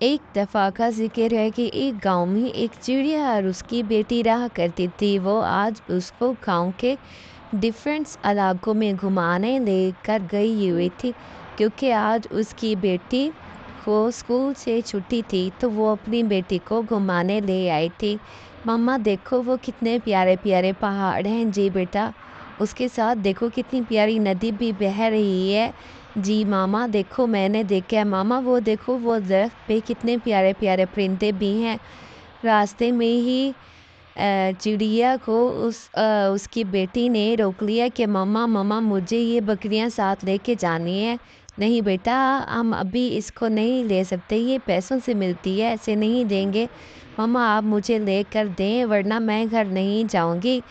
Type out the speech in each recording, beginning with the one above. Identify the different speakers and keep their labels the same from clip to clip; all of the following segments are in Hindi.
Speaker 1: एक दफ़ा का ज़िक्र है कि एक गांव में एक चिड़िया और उसकी बेटी रहा करती थी। वो आज उसको गांव के डिफरेंट इलाकों में घुमाने लेकर गई हुई थी, क्योंकि आज उसकी बेटी को स्कूल से छुट्टी थी, तो वो अपनी बेटी को घुमाने ले आई थी। मम्मा देखो वो कितने प्यारे प्यारे पहाड़ हैं। जी बेटा। उसके साथ देखो कितनी प्यारी नदी भी बह रही है। जी मामा देखो मैंने देखा है। मामा वो देखो वो दरख्त पे कितने प्यारे प्यारे परिंदे भी हैं। रास्ते में ही चिड़िया को उसकी बेटी ने रोक लिया कि मम्मा मम्मा मुझे ये बकरियां साथ लेके जानी है। नहीं बेटा, हम अभी इसको नहीं ले सकते, ये पैसों से मिलती है, ऐसे नहीं देंगे। मम्मा आप मुझे लेकर दें वरना मैं घर नहीं जाऊंगी।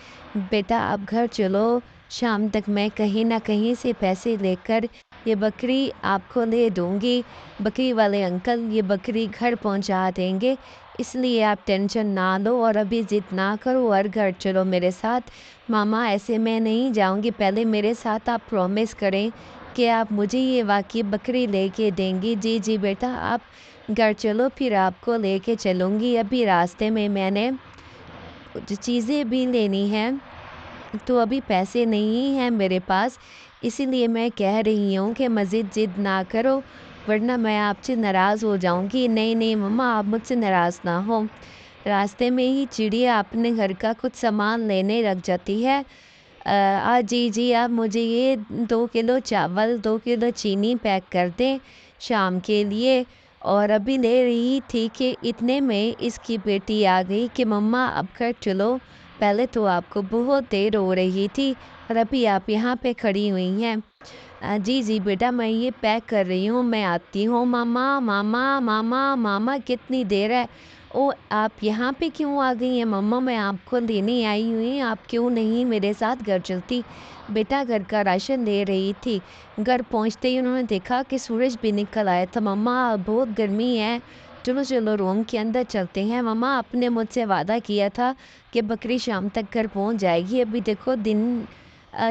Speaker 1: बेटा आप घर चलो, शाम तक मैं कहीं ना कहीं से पैसे लेकर ये बकरी आपको ले दूंगी। बकरी वाले अंकल ये बकरी घर पहुंचा देंगे, इसलिए आप टेंशन ना लो और अभी ज़िद ना करो और घर चलो मेरे साथ। मामा ऐसे मैं नहीं जाऊंगी, पहले मेरे साथ आप प्रॉमिस करें कि आप मुझे ये वाकई बकरी लेके देंगी। जी जी बेटा, आप घर चलो फिर आपको लेके चलूँगी। अभी रास्ते में मैंने कुछ चीज़ें भी लेनी हैं, तो अभी पैसे नहीं हैं मेरे पास, इसीलिए मैं कह रही हूँ कि मज़ीद ज़िद ना करो वरना मैं आपसे नाराज़ हो जाऊँगी। नहीं नहीं मम्मा, आप मुझसे नाराज़ ना हो। रास्ते में ही चिड़िया अपने घर का कुछ सामान लेने लग जाती है। जी जी, आप मुझे ये 2 किलो चावल 2 किलो चीनी पैक कर दें शाम के लिए। और अभी ले रही थी कि इतने में इसकी बेटी आ गई कि मम्मा अब घर चलो, पहले तो आपको बहुत देर हो रही थी और अभी आप यहाँ पे खड़ी हुई हैं। जी जी बेटा, मैं ये पैक कर रही हूँ, मैं आती हूँ। मामा मामा मामा मामा कितनी देर है। ओ आप यहाँ पे क्यों आ गई हैं मम्मा, मैं आपको लेने आई हुई, आप क्यों नहीं मेरे साथ घर चलती। बेटा घर का राशन ले रही थी। घर पहुँचते ही उन्होंने देखा कि सूरज भी निकल आया था। मम्मा बहुत गर्मी है, चलो चलो रूम के अंदर चलते हैं। मम्मा आपने मुझसे वादा किया था कि बकरी शाम तक घर पहुँच जाएगी, अभी देखो दिन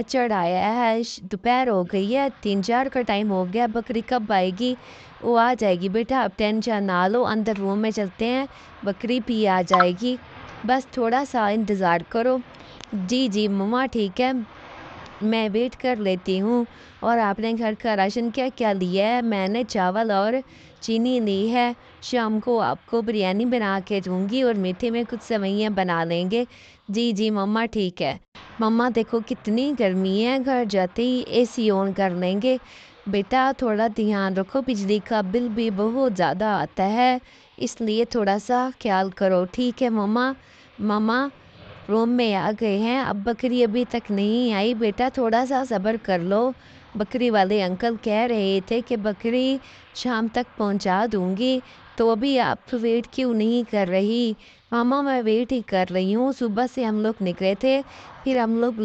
Speaker 1: चढ़ आया है, दोपहर हो गई है, 3-4 का टाइम हो गया, बकरी कब आएगी। वो आ जाएगी बेटा, आप टेंशन ना लो, अंदर रूम में चलते हैं, बकरी भी आ जाएगी, बस थोड़ा सा इंतज़ार करो। जी जी मम्मा ठीक है, मैं वेट कर लेती हूँ। और आपने घर का राशन क्या क्या लिया है। मैंने चावल और चीनी ली है, शाम को आपको बिरयानी बना के दूंगी और मीठे में कुछ सेवइयाँ बना लेंगे। जी जी मम्मा ठीक है। मम्मा देखो कितनी गर्मी है, घर जाते ही एसी ऑन कर लेंगे। बेटा थोड़ा ध्यान रखो, बिजली का बिल भी बहुत ज़्यादा आता है, इसलिए थोड़ा सा ख्याल करो। ठीक है मम्मा। मम्मा रूम में आ गए हैं, अब बकरी अभी तक नहीं आई। बेटा थोड़ा सा सब्र कर लो, बकरी वाले अंकल कह रहे थे कि बकरी शाम तक पहुंचा दूंगी, तो अभी आप वेट क्यों नहीं कर रही। मामा मैं वेट ही कर रही हूँ, सुबह से हम लोग निकले थे, फिर हम लोग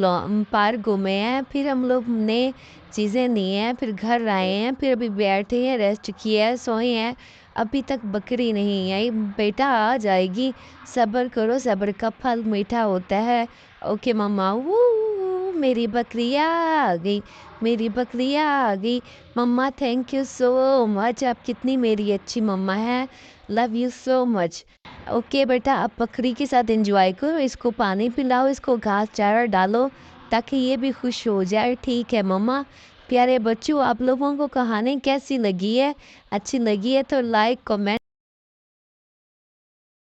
Speaker 1: पार्क घूमे हैं, फिर हम लोग ने चीज़ें ली हैं, फिर घर आए हैं, फिर अभी बैठे हैं, रेस्ट किया है, सोए हैं, अभी तक बकरी नहीं आई। बेटा आ जाएगी, सब्र करो, सब्र का फल मीठा होता है। ओके मम्मा। वो मेरी बकरियाँ आ गई, मेरी बकरियाँ आ गई। मम्मा थैंक यू सो मच, आप कितनी मेरी अच्छी मम्मा है, love you so much. Okay बेटा, आप बकरी के साथ एंजॉय करो, इसको पानी पिलाओ, इसको घास चारा डालो ताकि ये भी खुश हो जाए। ठीक है मम्मा। प्यारे बच्चों, आप लोगों को कहानी कैसी लगी है, अच्छी लगी है तो लाइक कमेंट